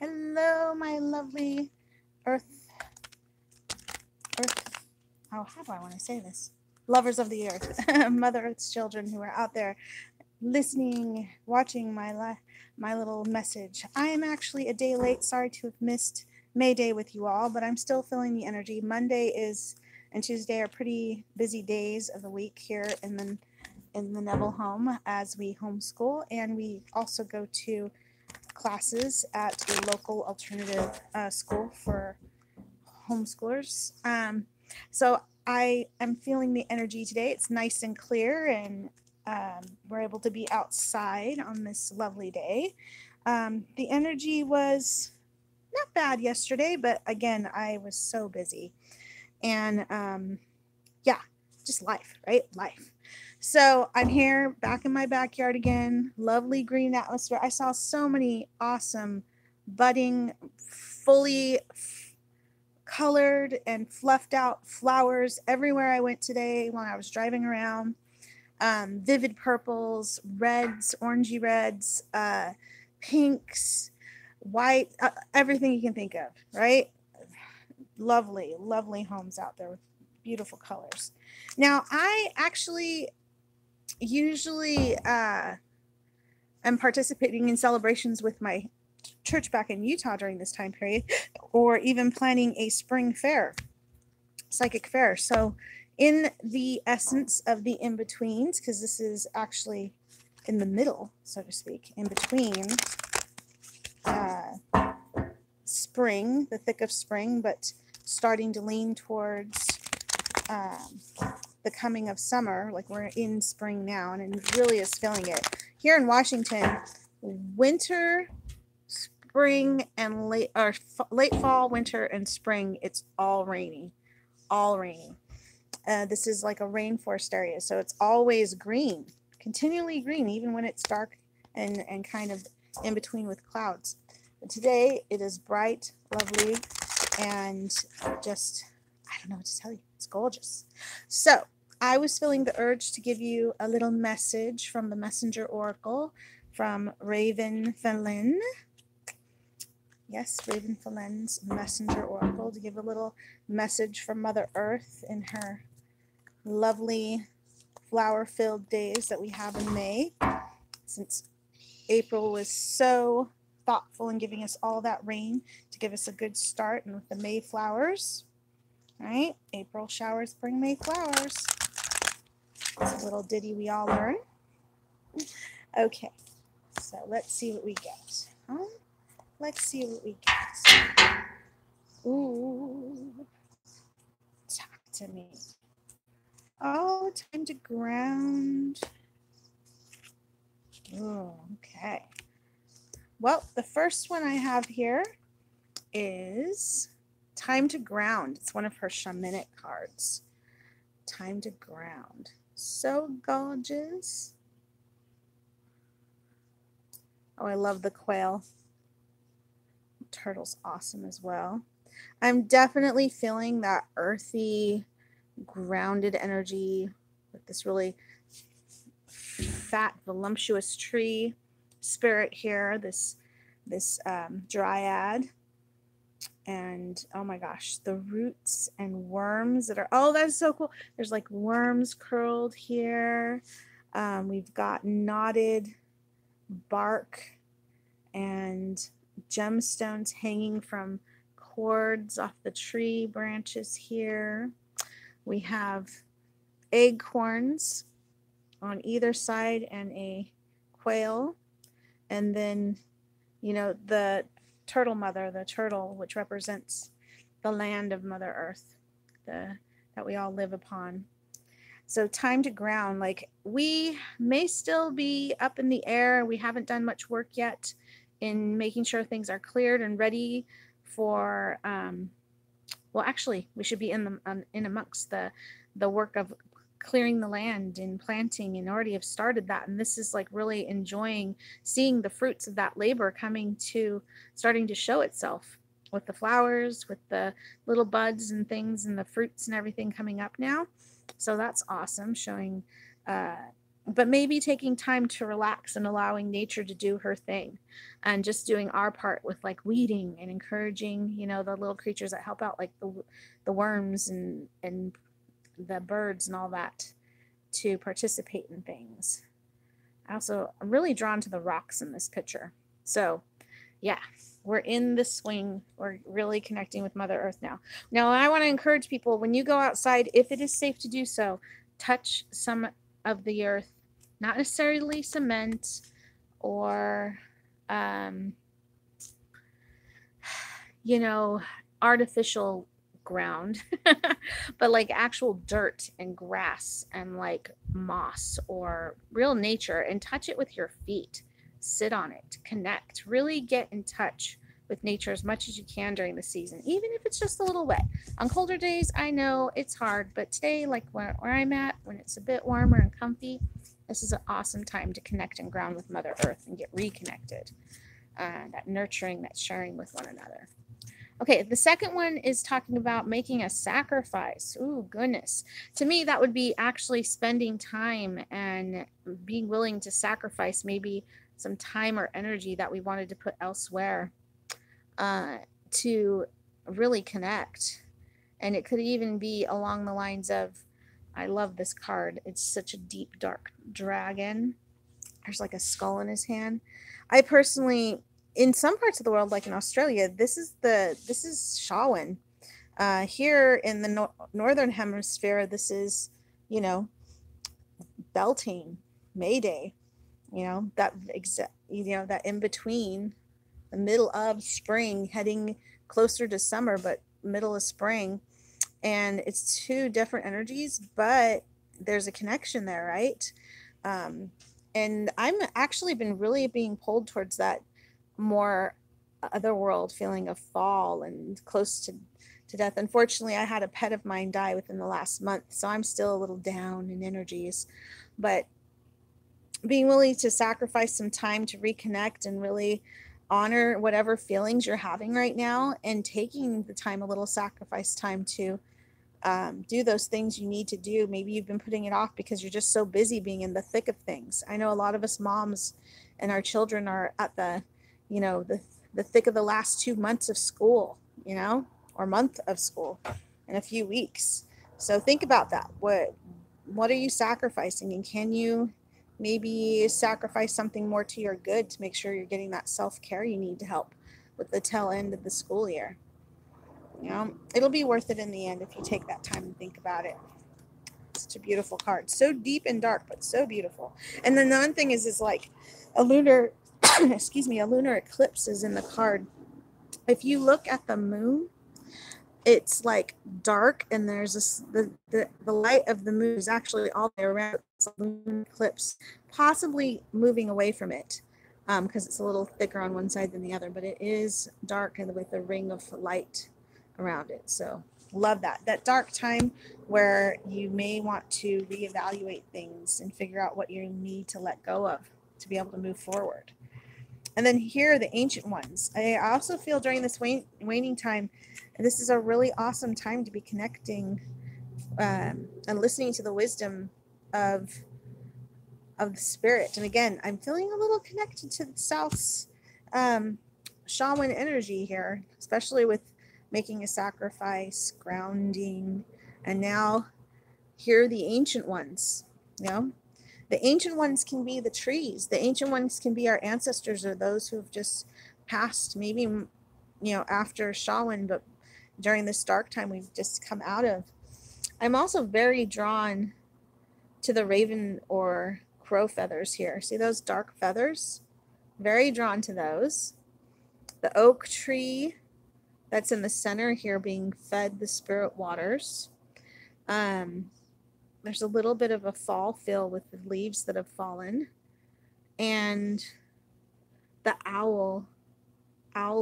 Hello, my lovely earth, oh, how do I want to say this? Lovers of the earth, Mother Earth's children who are out there listening, watching my little message. I am actually a day late. Sorry to have missed Mayday with you all, but I'm still feeling the energy. Monday is and Tuesday are pretty busy days of the week here in the Neville home as we homeschool, and we also go to classes at a local alternative school for homeschoolers. So I am feeling the energy today. It's nice and clear, and we're able to be outside on this lovely day. The energy was not bad yesterday, but again, I was so busy. And yeah, just life, right? Life. So I'm here back in my backyard again. Lovely green atmosphere. I saw so many awesome budding, fully colored and fluffed out flowers everywhere I went today when I was driving around. Vivid purples, reds, orangey reds, pinks, white, everything you can think of, right? Lovely, lovely homes out there with beautiful colors. Now, I actually usually am participating in celebrations with my church back in Utah during this time period, or even planning a spring fair, psychic fair. So, in the essence of the in betweens, because this is actually in the middle, so to speak, in between uh, spring, the thick of spring, but starting to lean towards um, the coming of summer. Like we're in spring now, and it really is feeling it. Here in Washington, winter, spring, and late fall, winter, and spring, it's all rainy. All rainy. This is like a rainforest area, so it's always green, continually green, even when it's dark and kind of in between with clouds. But today it is bright, lovely, and just, I don't know what to tell you. It's gorgeous. So I was feeling the urge to give you a little message from the Messenger Oracle from Raven Felin. Yes, Raven Felin's Messenger Oracle, to give a little message from Mother Earth in her lovely flower-filled days that we have in May, since April was so thoughtful in giving us all that rain to give us a good start, and with the May flowers, right? April showers bring May flowers. It's a little ditty we all learn. Okay, so let's see what we get. Let's see what we get. Ooh, talk to me. Oh, time to ground. Ooh, okay. Well, the first one I have here is Time to Ground. It's one of her shamanic cards. Time to Ground. So gorgeous. Oh, I love the quail. Turtle's awesome as well. I'm definitely feeling that earthy, grounded energy with this really fat, voluptuous tree spirit here. This dryad, and oh my gosh, the roots and worms that are, oh, that's so cool. There's like worms curled here. We've got knotted bark and gemstones hanging from cords off the tree branches here. We have acorns on either side and a quail, and then, you know, the turtle mother, the turtle, which represents the land of Mother Earth, that we all live upon. So time to ground. Like, we may still be up in the air. We haven't done much work yet in making sure things are cleared and ready for well, actually, we should be in amongst the work of clearing the land and planting, and already have started that. And this is like really enjoying seeing the fruits of that labor starting to show itself with the flowers, with the little buds and things, and the fruits and everything coming up now. So that's awesome, showing but maybe taking time to relax and allowing nature to do her thing, and just doing our part with like weeding and encouraging, you know, the little creatures that help out, like the worms and the birds and all that, to participate in things. I'm really drawn to the rocks in this picture. So yeah, we're in the swing. We're really connecting with Mother Earth now. Now, I want to encourage people, when you go outside, if it is safe to do so, touch some of the earth, not necessarily cement or, um, you know, artificial ground, but like actual dirt and grass and like moss or real nature, and touch it with your feet. Sit on it, connect, really get in touch with nature as much as you can during the season, even if it's just a little wet. On colder days, I know it's hard, but today, like where I'm at, when it's a bit warmer and comfy, this is an awesome time to connect and ground with Mother Earth and get reconnected. That nurturing, that sharing with one another. Okay, the second one is talking about making a sacrifice. Ooh, goodness. To me, that would be actually spending time and being willing to sacrifice maybe some time or energy that we wanted to put elsewhere, to really connect. And it could even be along the lines of, I love this card. It's such a deep, dark dragon. There's like a skull in his hand. I personally, in some parts of the world, like in Australia, this is Shawan. Here in the northern hemisphere, this is, you know, Beltane, Mayday. You know, that that in between, the middle of spring, heading closer to summer, but middle of spring, and it's two different energies, but there's a connection there, right? And I'm actually been really being pulled towards that more otherworld feeling of fall and close to death. Unfortunately, I had a pet of mine die within the last month, so I'm still a little down in energies. But being willing to sacrifice some time to reconnect and really honor whatever feelings you're having right now, and taking the time, a little sacrifice time, to do those things you need to do. Maybe you've been putting it off because you're just so busy being in the thick of things. I know a lot of us moms and our children are at the, the thick of the last 2 months of school, or month of school in a few weeks. So think about that. What are you sacrificing? And can you maybe sacrifice something more to your good to make sure you're getting that self-care you need to help with the tail end of the school year? It'll be worth it in the end if you take that time and think about it. Such a beautiful card. So deep and dark, but so beautiful. And then the one thing is like a lunar, a lunar eclipse is in the card. If you look at the moon, it's like dark, and there's the light of the moon is actually all the way around. It's a lunar eclipse, possibly moving away from it, because it's a little thicker on one side than the other, but it is dark and with a ring of light around it. So love that dark time where you may want to reevaluate things and figure out what you need to let go of to be able to move forward. And then here are the ancient ones. I also feel during this waning time, this is a really awesome time to be connecting and listening to the wisdom of the spirit. And again, I'm feeling a little connected to the South's shaman energy here, especially with making a sacrifice, grounding, and now here are the ancient ones. The ancient ones can be the trees. The ancient ones can be our ancestors, or those who have just passed, maybe after Shawan, but during this dark time we've just come out of. I'm also very drawn to the raven or crow feathers here. See those dark feathers? Very drawn to those. The oak tree that's in the center here being fed the spirit waters. There's a little bit of a fall feel with the leaves that have fallen. And the owl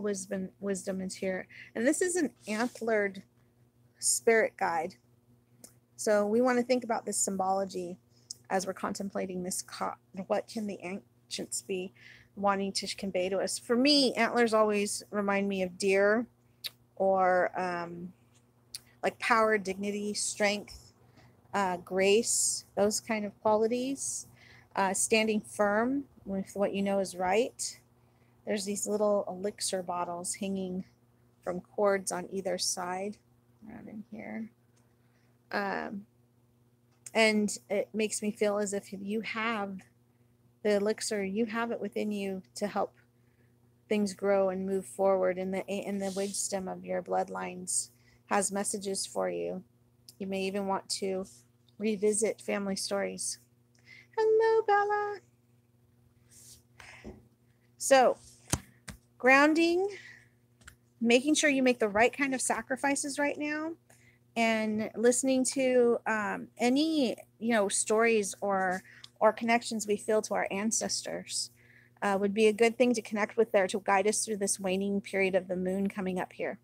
wisdom is here. And this is an antlered spirit guide. So we want to think about this symbology as we're contemplating this card. What can the ancients be wanting to convey to us? For me, antlers always remind me of deer, or like power, dignity, strength, grace, those kind of qualities. standing firm with what you know is right. There's these little elixir bottles hanging from cords on either side around in here. And it makes me feel as if you have the elixir, you have it within you to help things grow and move forward. And the wisdom of your bloodlines has messages for you. You may even want to revisit family stories. Hello, Bella. So, grounding, making sure you make the right kind of sacrifices right now, and listening to any stories or connections we feel to our ancestors would be a good thing to connect with there to guide us through this waning period of the moon coming up here.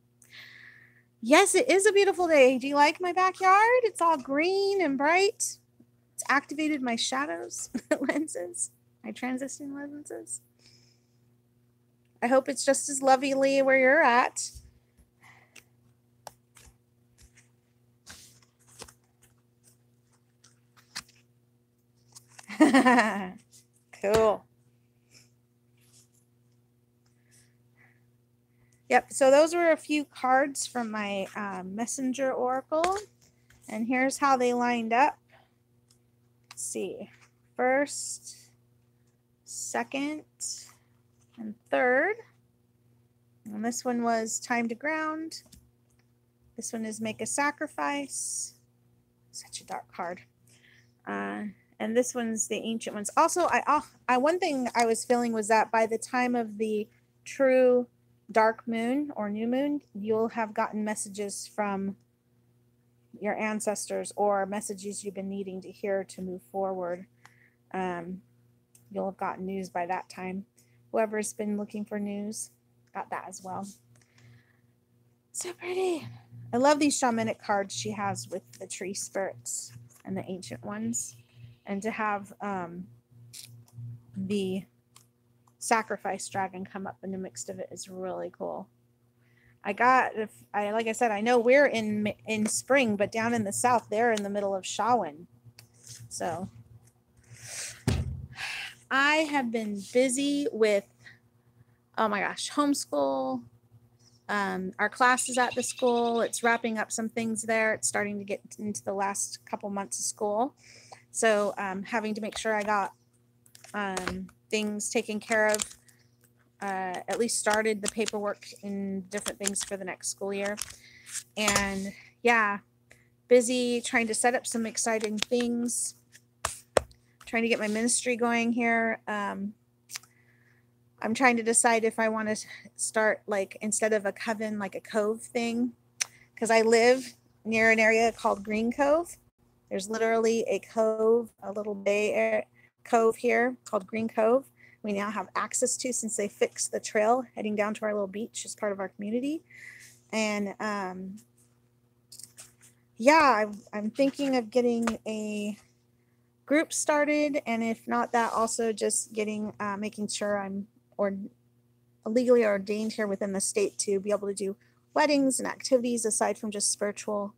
Yes, it is a beautiful day. Do you like my backyard? It's all green and bright. It's activated my shadows lenses, my transition lenses. I hope it's just as lovely where you're at. Cool. Yep, so those were a few cards from my messenger oracle, and here's how they lined up. Let's see, first, second, and third. And this one was time to ground. This one is make a sacrifice. Such a dark card. And this one's the ancient ones. Also, one thing I was feeling was that by the time of the true dark moon or new moon, you'll have gotten messages from your ancestors or messages you've been needing to hear to move forward. You'll have gotten news by that time. Whoever's been looking for news got that as well. So pretty. I love these shamanic cards she has with the tree spirits and the ancient ones. And to have the sacrifice dragon come up in the mix of it is really cool. Like I said, I know we're in spring, but down in the south, they're in the middle of Shawan. So I have been busy with, oh my gosh, homeschool. Our class is at the school. It's wrapping up some things there. It's starting to get into the last couple months of school. So having to make sure I got things taken care of, at least started the paperwork and different things for the next school year. And yeah, busy trying to set up some exciting things, trying to get my ministry going here. I'm trying to decide if I want to start, like, instead of a coven, like a cove thing, because I live near an area called Green Cove. There's literally a cove, a little bay cove here called Green Cove. We now have access to, since they fixed the trail heading down to our little beach as part of our community. And yeah, I'm thinking of getting a group started, and if not that, also just getting making sure I'm legally ordained here within the state to be able to do weddings and activities aside from just spiritual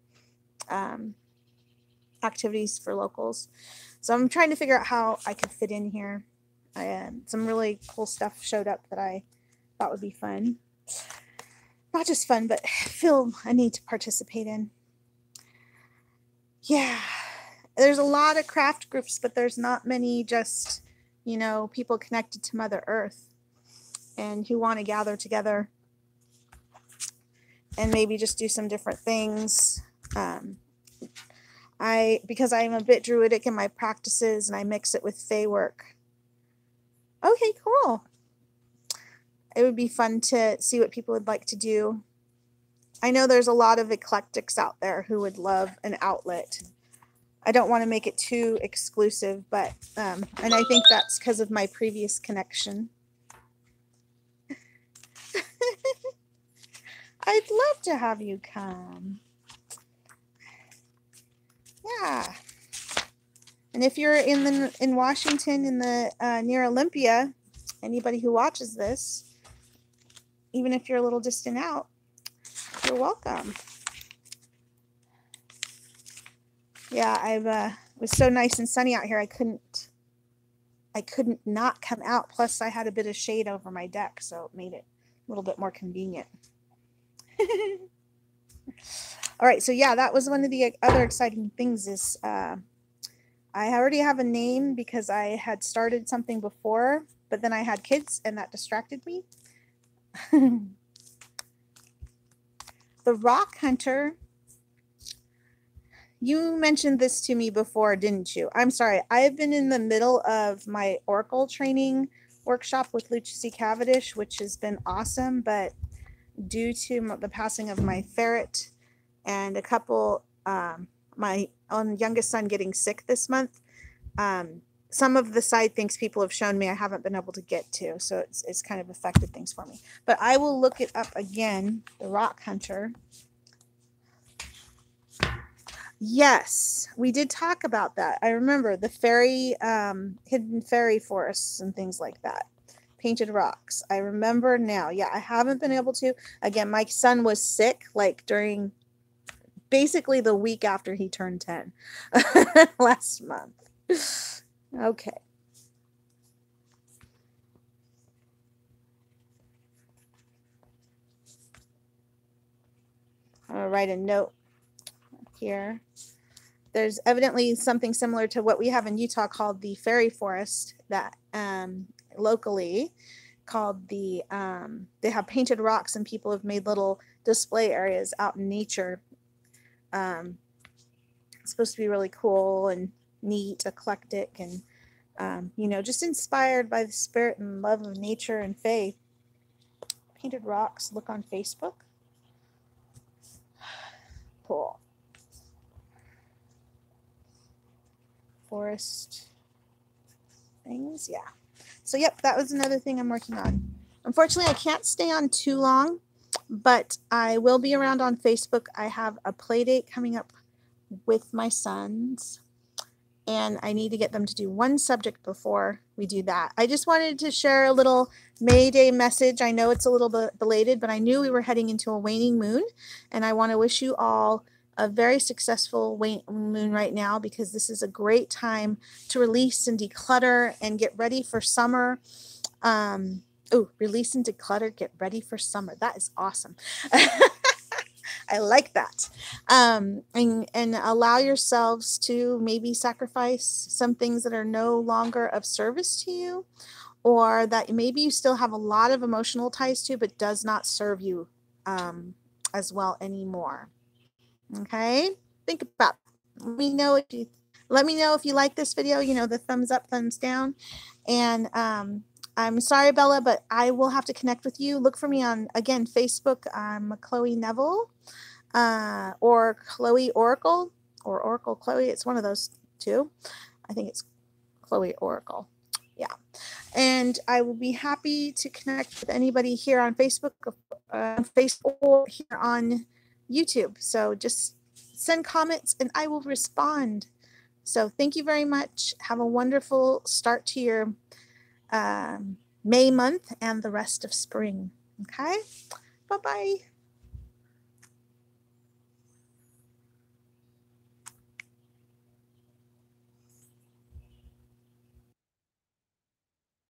activities for locals. So I'm trying to figure out how I could fit in here. Some really cool stuff showed up that I thought would be fun. Not just fun, but feel a need to participate in. Yeah, there's a lot of craft groups, but there's not many just, people connected to Mother Earth and who want to gather together and maybe just do some different things. Because I'm a bit druidic in my practices and I mix it with Fae work. Okay, cool. It would be fun to see what people would like to do. I know there's a lot of eclectics out there who would love an outlet. I don't want to make it too exclusive, but, and I think that's because of my previous connection. I'd love to have you come. Yeah. And if you're in Washington, in the near Olympia, anybody who watches this, even if you're a little distant out, you're welcome. Yeah, it was so nice and sunny out here. I couldn't I couldn't not come out. Plus I had a bit of shade over my deck, so it made it a little bit more convenient. All right, so yeah, that was one of the other exciting things is I already have a name because I had started something before, but then I had kids and that distracted me. The Rock Hunter. You mentioned this to me before, didn't you? I'm sorry. I've been in the middle of my Oracle training workshop with Lucy Cavendish, which has been awesome, but due to the passing of my ferret and a couple, my own youngest son getting sick this month, some of the side things people have shown me I haven't been able to get to, so it's kind of affected things for me. But I will look it up again, the Rock Hunter. Yes, we did talk about that. I remember the fairy, hidden fairy forests and things like that. Painted rocks. I remember now. Yeah, I haven't been able to. Again, my son was sick like during basically the week after he turned 10 last month. Okay. I'll write a note here. There's evidently something similar to what we have in Utah called the fairy forest that locally called the they have painted rocks and people have made little display areas out in nature. It's supposed to be really cool and neat, eclectic, and you know, just inspired by the spirit and love of nature and faith. Painted rocks. Look on Facebook. Cool. Forest things. Yeah. So yep, that was another thing I'm working on. Unfortunately, I can't stay on too long, but I will be around on Facebook. I have a play date coming up with my sons, and I need to get them to do one subject before we do that. I just wanted to share a little Mayday message. I know it's a little bit belated, but I knew we were heading into a waning moon, and I want to wish you all a very successful moon right now, because this is a great time to release and declutter and get ready for summer. Release and declutter, get ready for summer. That is awesome. I like that. And allow yourselves to maybe sacrifice some things that are no longer of service to you, or that maybe you still have a lot of emotional ties to, but does not serve you as well anymore. Okay, think about it. Let me know if you like this video, you know, the thumbs up, thumbs down. And I'm sorry, Bella, but I will have to connect with you. Look for me on, again, Facebook. I'm Cloey Neville, or Cloey Oracle, or Oracle Cloey. It's one of those two. I think it's Cloey Oracle. Yeah. And I will be happy to connect with anybody here on Facebook, or here on YouTube. So just send comments and I will respond. So thank you very much. Have a wonderful start to your May month and the rest of spring. Okay? Bye-bye.